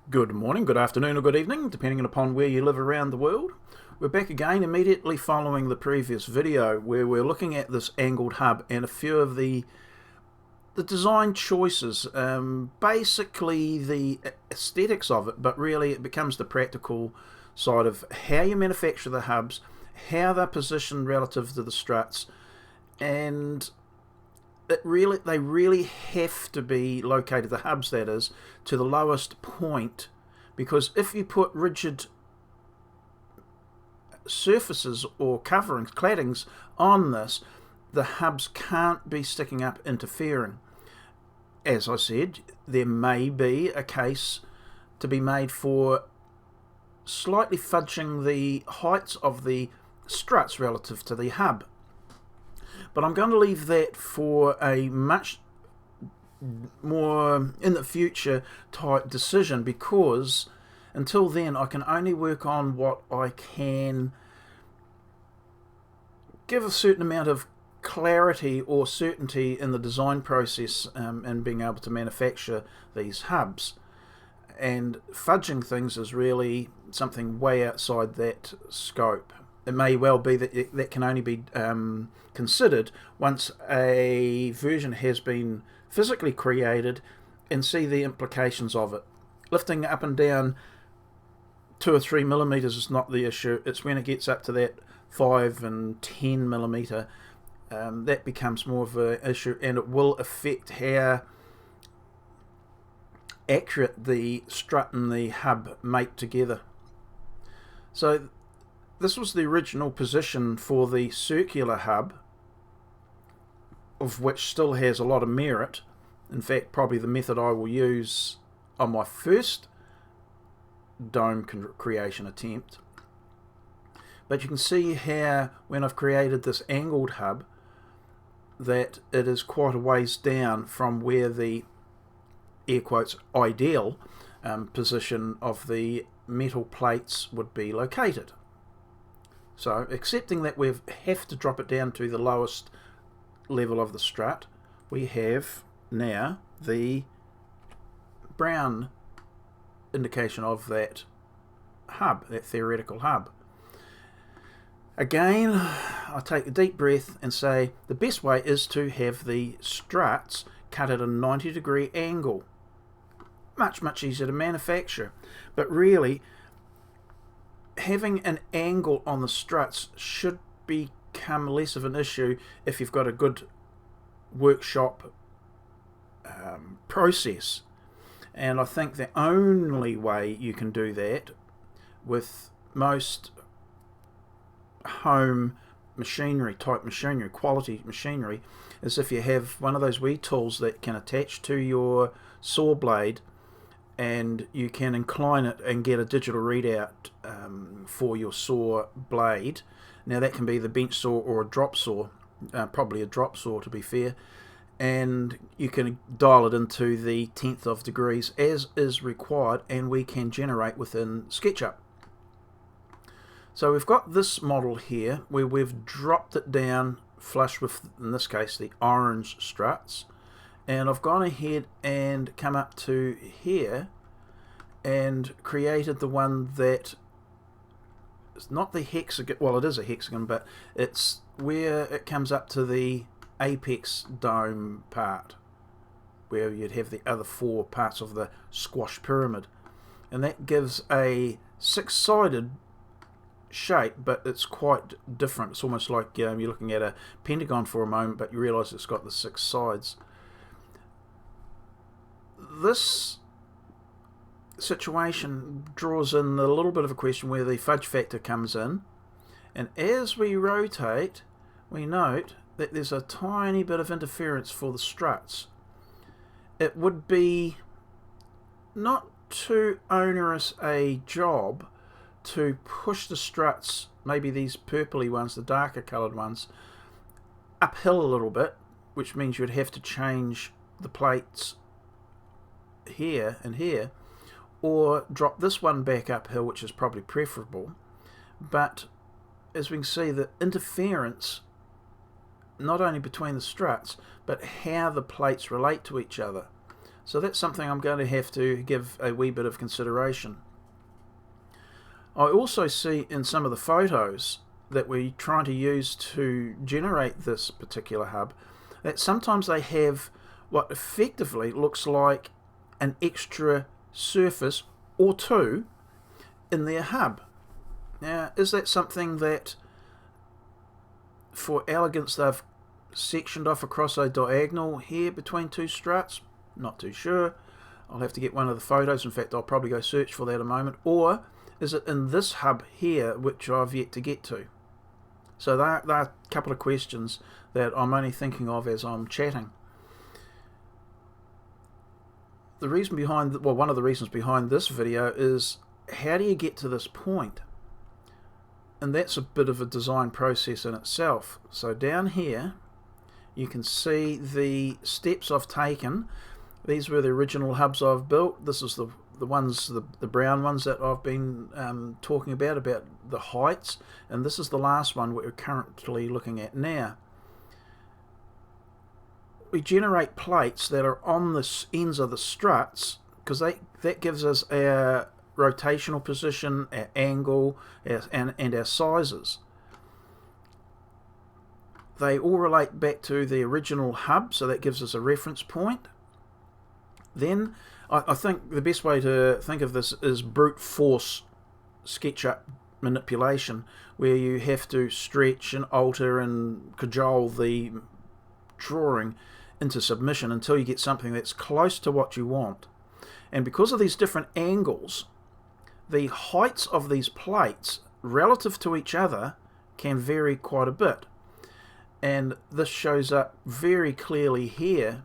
Good morning, good afternoon, or good evening, depending upon where you live around the world. We're back again immediately following the previous video where we're looking at this angled hub and a few of the design choices, basically the aesthetics of it, but really it becomes the practical side of how you manufacture the hubs, how they're positioned relative to the struts, and they really have to be located, the hubs that is, to the lowest point, because if you put rigid surfaces or coverings, claddings on this, the hubs can't be sticking up interfering. As I said, there may be a case to be made for slightly fudging the heights of the struts relative to the hub. But I'm going to leave that for a much more in the future type decision, because until then I can only work on what I can give a certain amount of clarity or certainty in the design process, and being able to manufacture these hubs. And fudging things is really something way outside that scope. It may well be that that can only be considered once a version has been physically created and see the implications of it. Lifting up and down 2 or 3 millimeters is not the issue. It's when it gets up to that 5 and 10 millimeter that becomes more of an issue, and it will affect how accurate the strut and the hub mate together. So this was the original position for the circular hub, of which still has a lot of merit. In fact, probably the method I will use on my first dome creation attempt. But you can see how when I've created this angled hub that it is quite a ways down from where the air quotes ideal position of the metal plates would be located. So, accepting that we have to drop it down to the lowest level of the strut, we have now the brown indication of that hub, that theoretical hub. Again, I take a deep breath and say the best way is to have the struts cut at a 90-degree angle. Much easier to manufacture. But really, having an angle on the struts should become less of an issue if you've got a good workshop process. And I think the only way you can do that with most home machinery, quality machinery, is if you have one of those wee tools that can attach to your saw blade, and you can incline it and get a digital readout for your saw blade. Now that can be the bench saw or a drop saw, probably a drop saw to be fair, and you can dial it into the 10th of degrees as is required, and we can generate within SketchUp. So we've got this model here where we've dropped it down flush with, in this case, the orange struts. And I've gone ahead and come up to here and created the one that is not the hexagon, well, it is a hexagon, but it's where it comes up to the apex dome part, where you'd have the other 4 parts of the squash pyramid. And that gives a 6-sided shape, but it's quite different. It's almost like you're looking at a pentagon for a moment, but you realise it's got the 6 sides. This situation draws in a little bit of a question where the fudge factor comes in, and as we rotate we note that there's a tiny bit of interference for the struts. It would be not too onerous a job to push the struts, maybe these purpley ones, the darker coloured ones, uphill a little bit, which means you'd have to change the plates here and here, or drop this one back uphill, which is probably preferable. But as we can see, the interference not only between the struts but how the plates relate to each other. So that's something I'm going to have to give a wee bit of consideration. I also see in some of the photos that we're trying to use to generate this particular hub that sometimes they have what effectively looks like an extra surface or two in their hub. Now, is that something that for elegance they've sectioned off across a diagonal here between two struts? Not too sure. I'll have to get one of the photos. In fact, I'll probably go search for that in a moment. Or is it in this hub here, which I've yet to get to? So there are a couple of questions that I'm only thinking of as I'm chatting. The reason behind, well, one of the reasons behind this video is how do you get to this point? And that's a bit of a design process in itself. So down here, you can see the steps I've taken. These were the original hubs I've built. This is the ones, the brown ones that I've been talking about the heights, and this is the last one we're currently looking at now. We generate plates that are on the ends of the struts because that gives us our rotational position, our angle, and our sizes. They all relate back to the original hub, so that gives us a reference point. Then I think the best way to think of this is brute force SketchUp manipulation, where you have to stretch and alter and cajole the drawing into submission until you get something that's close to what you want. And because of these different angles, the heights of these plates relative to each other can vary quite a bit. And this shows up very clearly here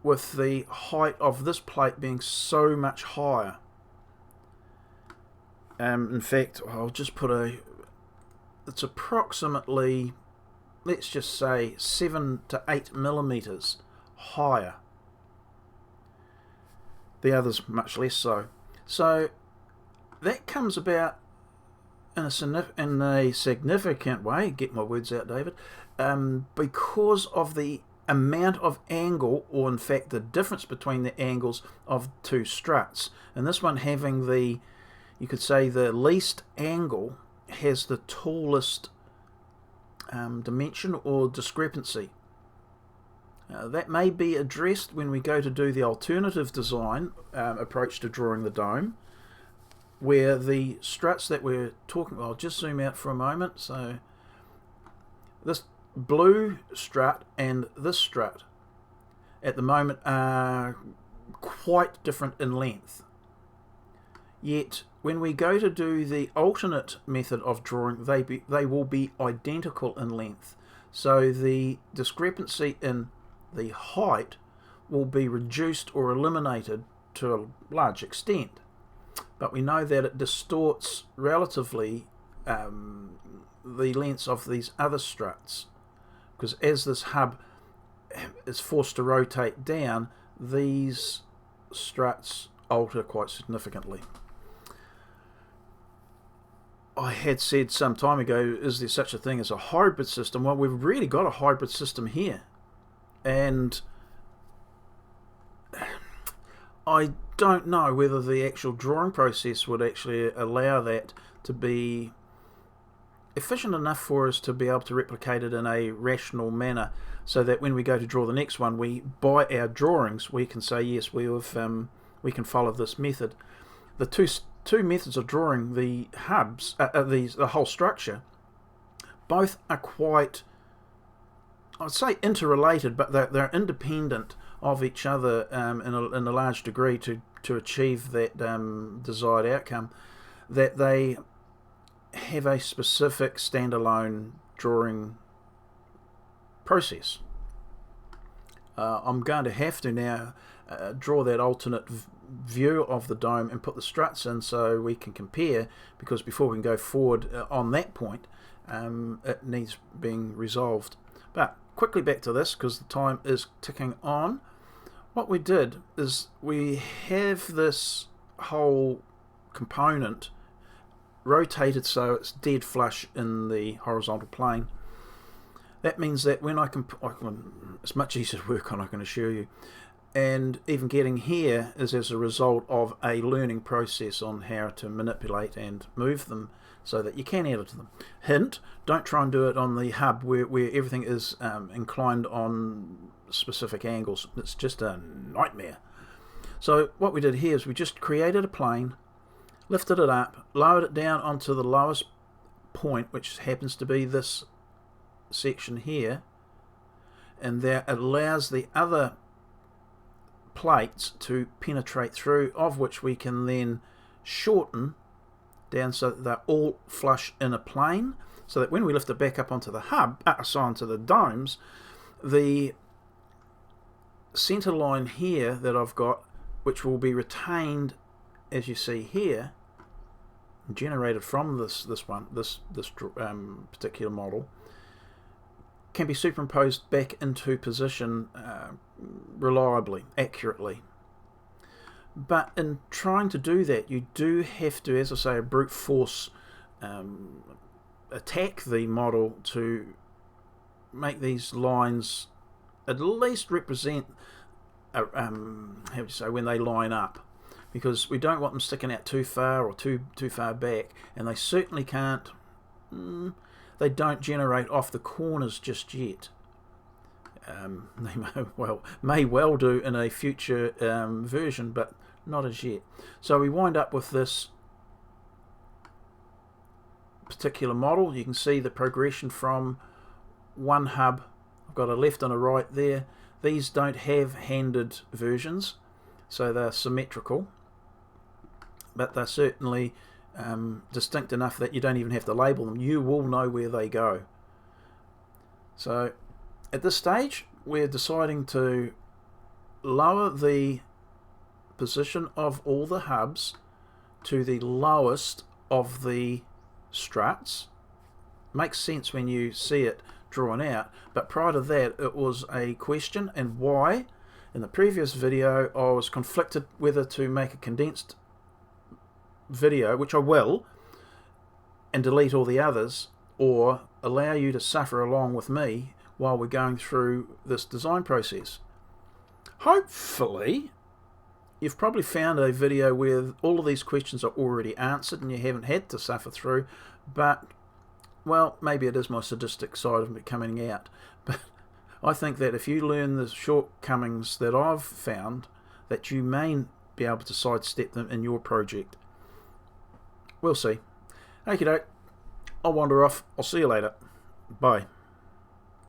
with the height of this plate being so much higher. In fact, I'll just put it's approximately, let's just say 7 to 8 millimeters higher. The others much less so. So that comes about in a significant way, get my words out, David, because of the amount of angle, or in fact the difference between the angles of two struts. And this one having the, you could say the least angle has the tallest dimension or discrepancy. That may be addressed when we go to do the alternative design approach to drawing the dome, where the struts that we're talking, I'll just zoom out for a moment. So this blue strut and this strut at the moment are quite different in length. Yet when we go to do the alternate method of drawing, they will be identical in length. So the discrepancy in the height will be reduced or eliminated to a large extent. But we know that it distorts relatively the lengths of these other struts, because as this hub is forced to rotate down, these struts alter quite significantly. I had said some time ago, is there such a thing as a hybrid system? Well, we've really got a hybrid system here, and I don't know whether the actual drawing process would actually allow that to be efficient enough for us to be able to replicate it in a rational manner, so that when we go to draw the next one, by our drawings we can say yes, we can follow this method. The two methods of drawing the hubs, the whole structure, both are quite, I'd say, interrelated, but they're independent of each other in a large degree to achieve that desired outcome, that they have a specific standalone drawing process. I'm going to have to now draw that alternate view of the dome and put the struts in so we can compare, because before we can go forward on that point, it needs being resolved. But quickly back to this, because the time is ticking on. What we did is we have this whole component rotated so it's dead flush in the horizontal plane. That means that when it's much easier to work on, I can assure you. and even getting here is as a result of a learning process on how to manipulate and move them so that you can edit them. Hint, don't try and do it on the hub where everything is inclined on specific angles. It's just a nightmare. So what we did here is we just created a plane, lifted it up, lowered it down onto the lowest point, which happens to be this section here, and that allows the other plates to penetrate through, of which we can then shorten down so that they're all flush in a plane, so that when we lift it back up onto the hub, onto the domes, the center line here that I've got, which will be retained, as you see here, generated from this particular model, can be superimposed back into position reliably, accurately. But in trying to do that, you do have to, as I say, brute force attack the model to make these lines at least represent how would you say, when they line up, because we don't want them sticking out too far or too far back, and they certainly can't, they don't generate off the corners just yet. They may well do in a future version, but not as yet. So we wind up with this particular model. You can see the progression from one hub. I've got a left and a right there. These don't have handed versions, so they're symmetrical, but they're certainly distinct enough that you don't even have to label them. You will know where they go. So at this stage, we're deciding to lower the position of all the hubs to the lowest of the struts. Makes sense when you see it drawn out, but prior to that it was a question, and why. In the previous video I was conflicted whether to make a condensed video, which I will, and delete all the others, or allow you to suffer along with me while we're going through this design process. Hopefully you've probably found a video where all of these questions are already answered and you haven't had to suffer through, but well, maybe it is my sadistic side of me coming out, but I think that if you learn the shortcomings that I've found, that you may be able to sidestep them in your project. We'll see. Okie doke, I'll wander off. I'll see you later. Bye.